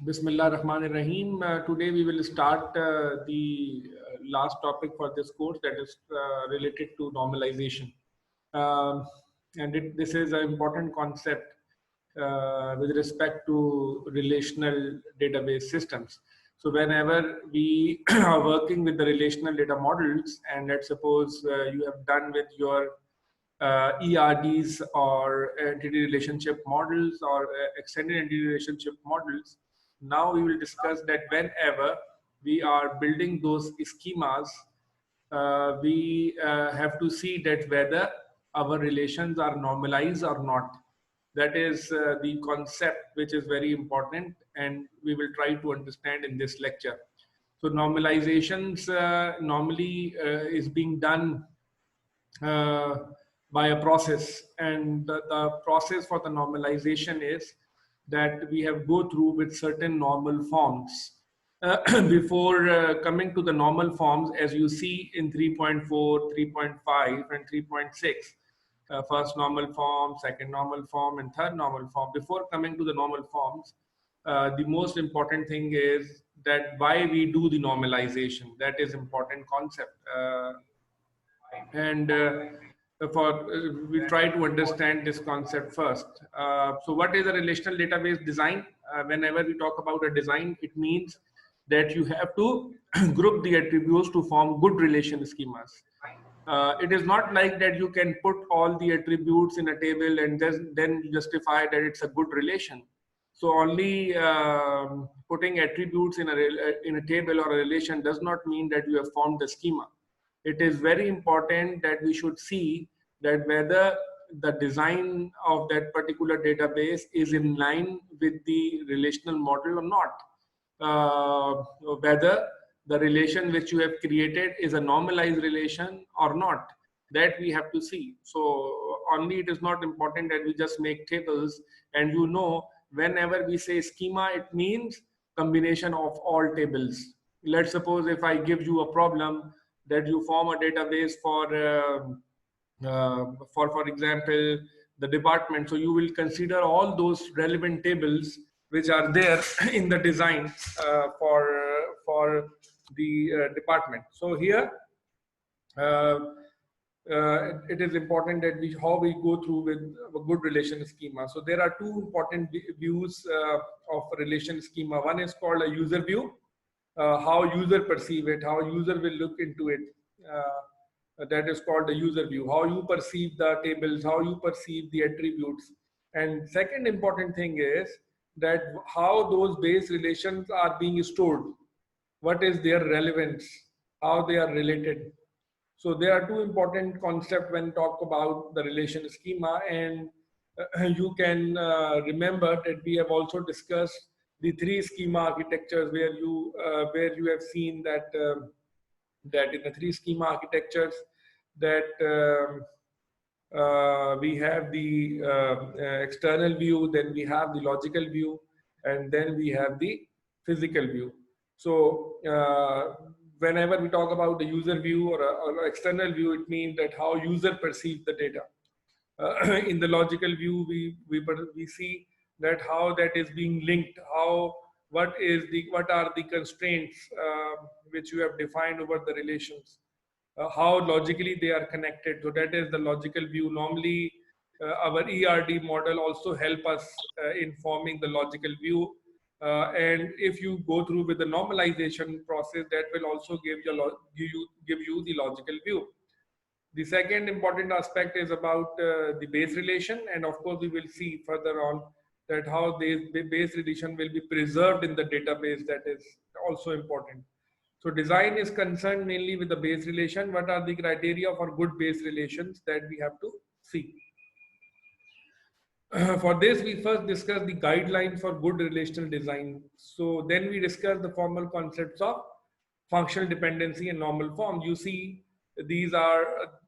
Bismillah Rahman Rahim. Today we will start the last topic for this course, that is related to normalization. This is an important concept with respect to relational database systems. So whenever we are working with the relational data models, and let's suppose you have done with your ERDs or entity relationship models or extended entity relationship models. Now we will discuss that whenever we are building those schemas, we have to see that whether our relations are normalized or not. That is the concept which is very important, and we will try to understand in this lecture. So normalizations normally is being done uh, by a process, and the process for the normalization is that we have go through with certain normal forms before coming to the normal forms, as you see in 3.4, 3.5 and 3.6. First normal form, second normal form, and third normal form. Before coming to the normal forms, the most important thing is that why we do the normalization. That is important concept. And we try to understand this concept first. So what is a relational database design? Whenever we talk about a design, it means that you have to group the attributes to form good relation schemas. It is not like that you can put all the attributes in a table and then justify that it's a good relation. So only putting attributes in a table or a relation does not mean that you have formed the schema. It is very important that we should see that whether the design of that particular database is in line with the relational model or not. Whether the relation which you have created is a normalized relation or not, that we have to see. So only it is not important that we just make tables, and whenever we say schema, it means combination of all tables. Let's suppose if I give you a problem that you form a database for example, the department. So you will consider all those relevant tables which are there in the design for the department. So here it is important that how we go through with a good relation schema. So there are two important views of a relation schema. One is called a user view, how user perceive it, how user will look into it. That is called the user view, how you perceive the tables, how you perceive the attributes. And second important thing is that how those base relations are being stored, what is their relevance, how they are related. So there are two important concepts when talk about the relation schema, and you can remember that we have also discussed the three schema architectures where you have seen that that in the three schema architectures that we have the external view, then we have the logical view, and then we have the physical view. So whenever we talk about the user view or external view, it means that how user perceives the data. In the logical view, we see that how that is being linked, what are the constraints which you have defined over the relations, how logically they are connected. So that is the logical view. Normally, our ERD model also help us in forming the logical view. And if you go through with the normalization process, that will also give you the logical view. The second important aspect is about the base relation, and of course we will see further on that how the base relation will be preserved in the database. That is also important. So design is concerned mainly with the base relation. What are the criteria for good base relations that we have to see? For this, we first discuss the guidelines for good relational design. So then we discuss the formal concepts of functional dependency and normal form. You see, these are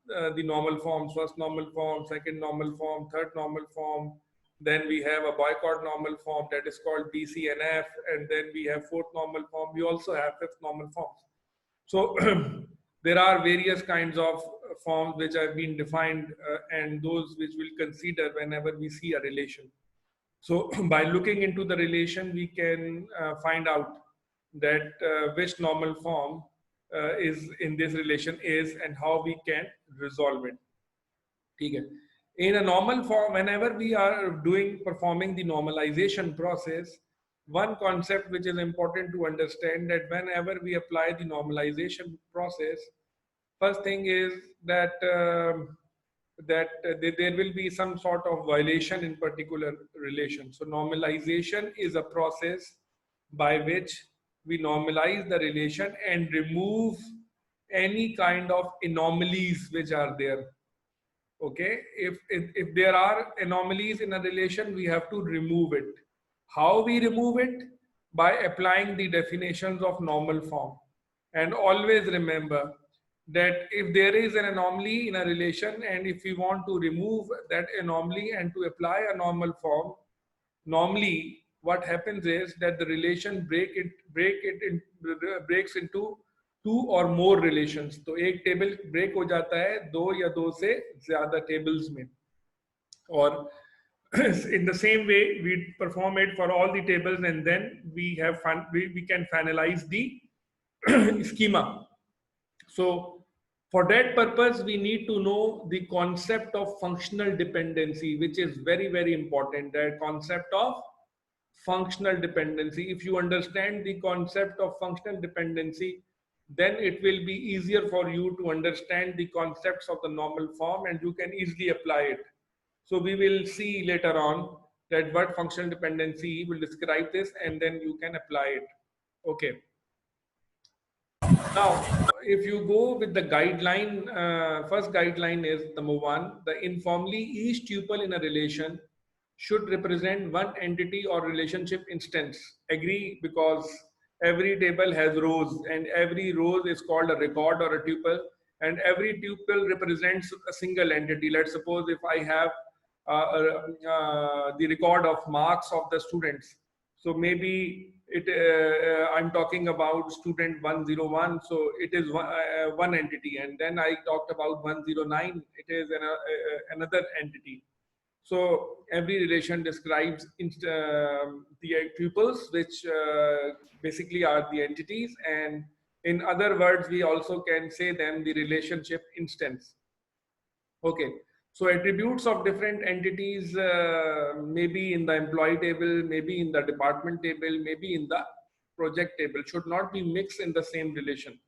the normal forms: first normal form, second normal form, third normal form. Then we have a boycott normal form that is called BCNF, and then we have fourth normal form. We also have fifth normal forms. So there are various kinds of forms which have been defined and those which we'll consider whenever we see a relation. So by looking into the relation, we can find out that which normal form is in this relation is and how we can resolve it. ठीक है? In a normal form, whenever we are performing the normalization process, one concept which is important to understand, that whenever we apply the normalization process, first thing is that there will be some sort of violation in particular relation. So normalization is a process by which we normalize the relation and remove any kind of anomalies which are there. Okay, if there are anomalies in a relation, we have to remove it. How we remove it? By applying the definitions of normal form. And always remember that if there is an anomaly in a relation, and if we want to remove that anomaly and to apply a normal form, normally what happens is that the relation breaks into two or more relations. तो एक table break हो जाता है दो या दो से ज्यादा टेबल्स में. Or in the same way we perform it for all the tables, and then we can finalize the schema. So for that purpose, we need to know the concept of functional dependency, which is very, very important. The concept of functional dependency. If you understand the concept of functional dependency, then it will be easier for you to understand the concepts of the normal form, and you can easily apply it. So we will see later on that what functional dependency will describe this, and then you can apply it. Okay. Now, if you go with the guideline, first guideline is number one, the informally each tuple in a relation should represent one entity or relationship instance. Agree? Because every table has rows, and every row is called a record or a tuple, and every tuple represents a single entity. Let's suppose if I have the record of marks of the students. So maybe I'm talking about student 101, so it is one entity, and then I talked about 109, it is another entity. So every relation describes the tuples, which basically are the entities, and in other words, we also can say them the relationship instance. Okay. So attributes of different entities, maybe in the employee table, maybe in the department table, maybe in the project table, should not be mixed in the same relation.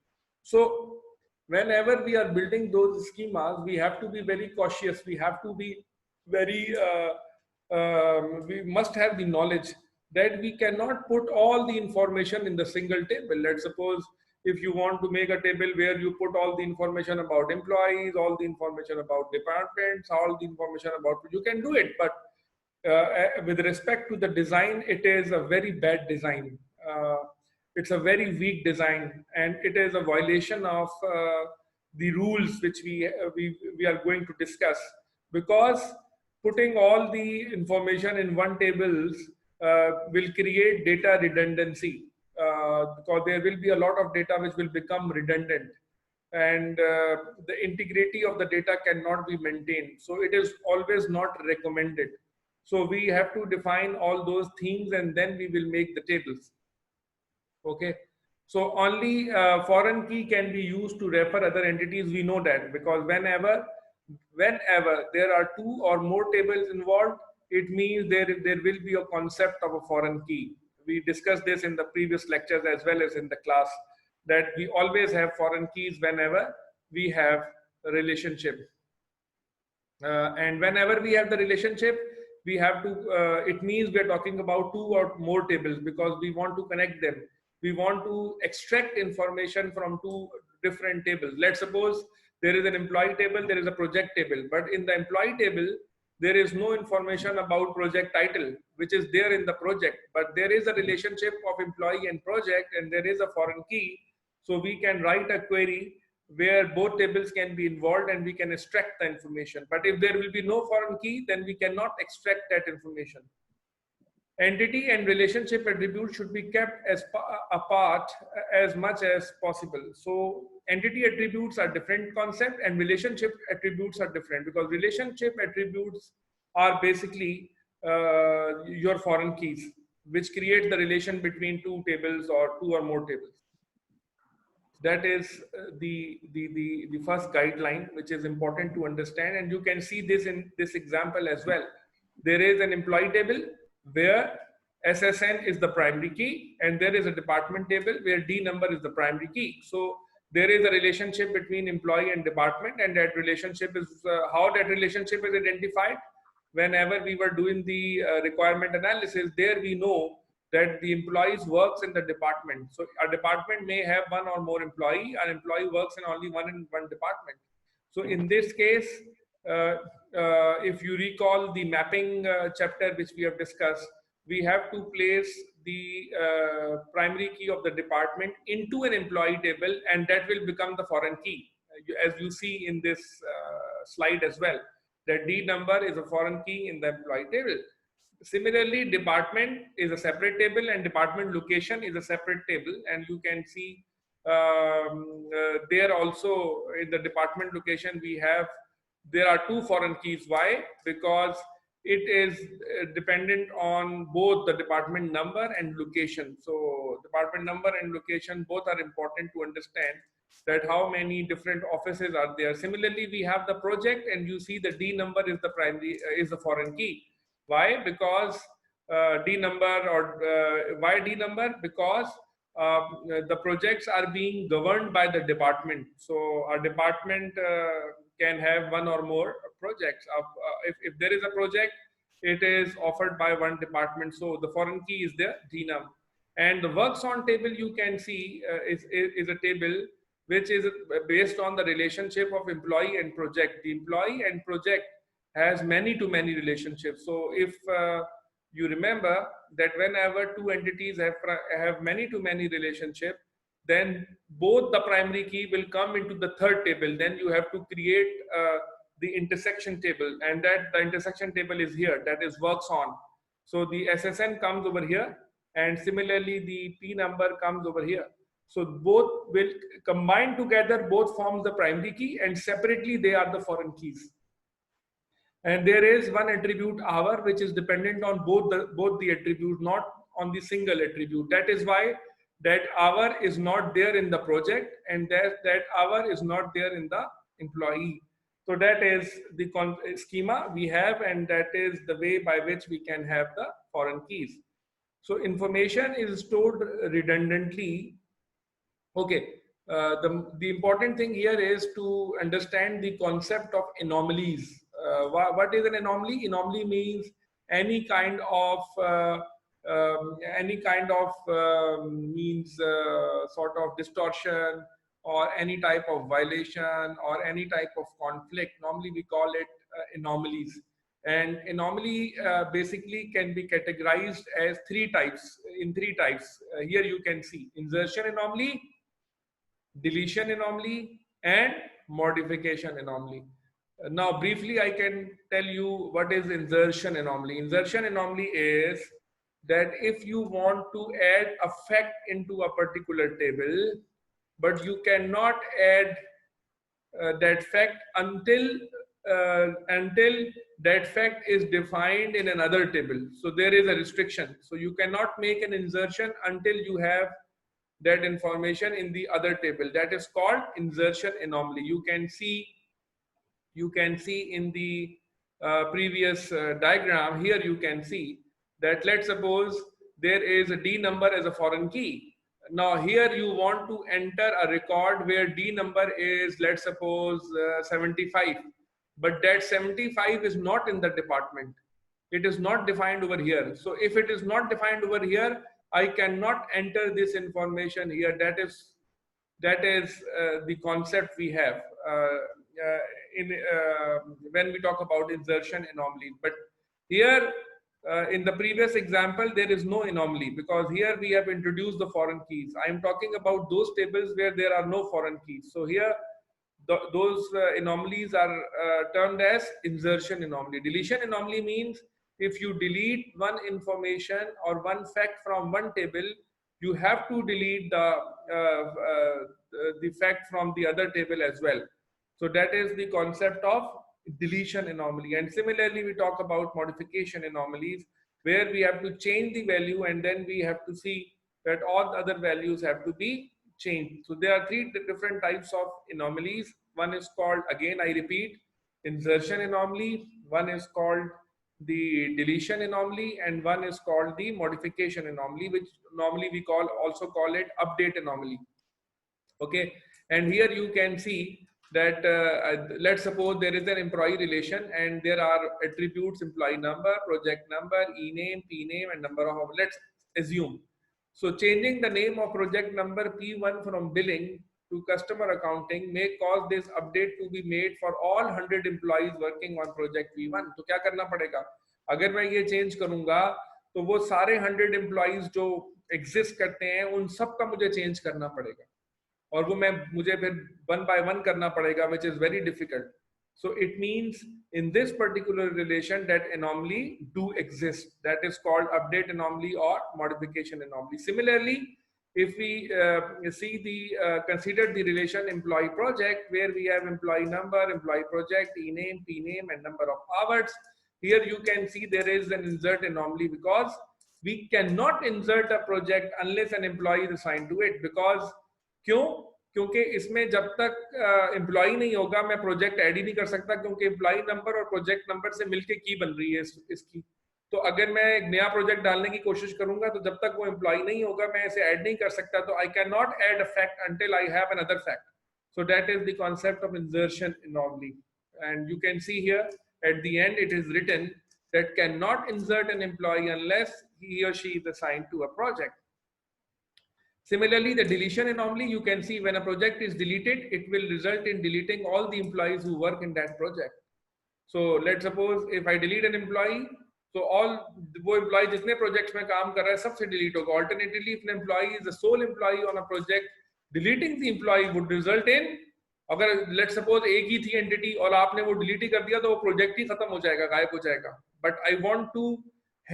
So whenever we are building those schemas, we have to be very cautious. We have to be very, we must have the knowledge that we cannot put all the information in the single table. Let's suppose if you want to make a table where you put all the information about employees, all the information about departments, all the information about, you can do it, but with respect to the design, it is a very bad design. It's a very weak design, and it is a violation of the rules which we are going to discuss, because putting all the information in one tables will create data redundancy. Because there will be a lot of data which will become redundant, and the integrity of the data cannot be maintained. So it is always not recommended. So we have to define all those things, and then we will make the tables. Okay. So only foreign key can be used to refer other entities. We know that, because whenever there are two or more tables involved, it means there will be a concept of a foreign key. We discussed this in the previous lectures as well as in the class, that we always have foreign keys whenever we have a relationship. And whenever we have the relationship, we have to, it means we are talking about two or more tables, because we want to connect them. We want to extract information from two different tables. Let's suppose there is an employee table, there is a project table, but in the employee table, there is no information about project title, which is there in the project, but there is a relationship of employee and project, and there is a foreign key. So we can write a query where both tables can be involved, and we can extract the information. But if there will be no foreign key, then we cannot extract that information. Entity and relationship attributes should be kept as apart as much as possible. So entity attributes are different concept, and relationship attributes are different, because relationship attributes are basically your foreign keys, which create the relation between two tables or two or more tables. That is the first guideline, which is important to understand. And you can see this in this example as well. There is an employee table where SSN is the primary key, and there is a department table where D number is the primary key. So there is a relationship between employee and department, and that relationship is how that relationship is identified. Whenever we were doing the requirement analysis, there we know that the employees works in the department. So a department may have one or more employee. An employee works in only one department. So in this case, if you recall the mapping chapter which we have discussed, we have to place the primary key of the department into an employee table, and that will become the foreign key, as you see in this slide as well, that D number is a foreign key in the employee table. Similarly, department is a separate table and department location is a separate table, and you can see there also in the department location there are two foreign keys. Why? Because it is dependent on both the department number and location. So department number and location both are important to understand that how many different offices are there. Similarly, we have the project, and you see the D number is the primary is the foreign key. Why? Because D number, or why D number? Because the projects are being governed by the department. So a department can have one or more projects. If there is a project, it is offered by one department. So the foreign key is the D num. And the works on table you can see is a table which is based on the relationship of employee and project. The employee and project has many to many relationships. So if you remember that whenever two entities have many to many relationship, then both the primary key will come into the third table. Then you have to create the intersection table, and that the intersection table is here, that is works on. So the SSN comes over here, and similarly the P number comes over here. So both will combine together, both form the primary key, and separately they are the foreign keys. And there is one attribute hour which is dependent on both the attributes, not on the single attribute. That is why that hour is not there in the project, and that hour is not there in the employee. So that is the schema we have, and that is the way by which we can have the foreign keys. So information is stored redundantly. Okay. The important thing here is to understand the concept of anomalies. What is an anomaly? Anomaly means any kind of sort of distortion or any type of violation or any type of conflict. Normally we call it anomalies. And anomaly basically can be categorized as three types. Here you can see insertion anomaly, deletion anomaly, and modification anomaly. Now, briefly, I can tell you what is insertion anomaly. Insertion anomaly is that if you want to add a fact into a particular table, but you cannot add that fact until that fact is defined in another table. So there is a restriction. So you cannot make an insertion until you have that information in the other table. That is called insertion anomaly. You can see in the previous diagram here, you can see that let's suppose there is a D number as a foreign key. Now here you want to enter a record where D number is, let's suppose 75, but that 75 is not in the department. It is not defined over here. So if it is not defined over here, I cannot enter this information here. That is the concept we have when we talk about insertion anomaly. But here in the previous example, there is no anomaly because here we have introduced the foreign keys. I am talking about those tables where there are no foreign keys. So here those anomalies are termed as insertion anomaly. Deletion anomaly means if you delete one information or one fact from one table, you have to delete the fact from the other table as well. So that is the concept of deletion anomaly. And similarly, we talk about modification anomalies, where we have to change the value and then we have to see that all the other values have to be changed. So there are three different types of anomalies. One is called, again I repeat, insertion anomaly. One is called the deletion anomaly, and one is called the modification anomaly, which normally we also call it update anomaly. Okay, and here you can see that let's suppose there is an employee relation and there are attributes: employee number, project number, e-name, p-name, and number of, let's assume. So changing the name of project number P1 from billing to customer accounting may cause this update to be made for all 100 employees working on project P1. तो क्या करना पड़ेगा? अगर मैं ये change करूंगा तो वो सारे 100 employees जो एग्जिस्ट करते हैं उन सब का मुझे चेंज करना पड़ेगा, और वो मुझे फिर वन बाय वन करना पड़ेगा, which is very difficult. So it means in this particular relation that anomaly do exist. That is called update anomaly or modification anomaly. Similarly, if we consider the relation employee project, where we have employee number, employee project, e-name, p-name, and number of hours. Here you can see there is an insert anomaly because we cannot insert a project unless an employee is assigned to it. Because क्यों? क्योंकि इसमें जब तक employee नहीं होगा मैं project add ही नहीं कर सकता, क्योंकि एम्प्लॉई नंबर और प्रोजेक्ट नंबर से मिलके की बन रही है इसकी। तो अगर मैं एक नया प्रोजेक्ट डालने की कोशिश करूंगा तो जब तक वो एम्प्लॉई नहीं होगा मैं इसे ऐड नहीं कर सकता। तो I can not add a fact until I have another fact. So that is the concept of insertion anomaly. And you can see here at the end it is written that cannot insert an employee unless he or she is assigned to a project. Similarly, the deletion anomaly, you can see when a project is deleted, it will result in deleting all the employees who work in that project. So let's suppose if I delete an employee, so all वो employee जितने projects में काम कर रहा है सबसे delete होगा. Alternatively, if an employee is the sole employee on a project, deleting the employee would result in, अगर let's suppose एक ही थी entity और आपने वो delete ही कर दिया तो वो project ही खत्म हो जाएगा, गायब हो जाएगा. But I want to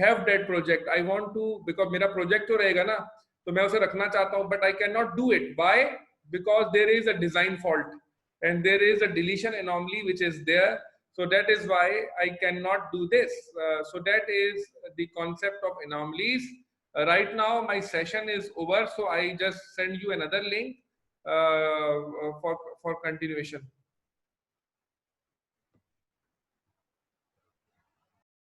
have that project. I want to, because मेरा project तो रहेगा ना, तो मैं उसे रखना चाहता हूं, but I cannot do it. Why? Because there is a design fault and there is a deletion anomaly which is there. So that is why I cannot do this. So that is the concept of anomalies. Right now my session is over, so I just send you another link for continuation.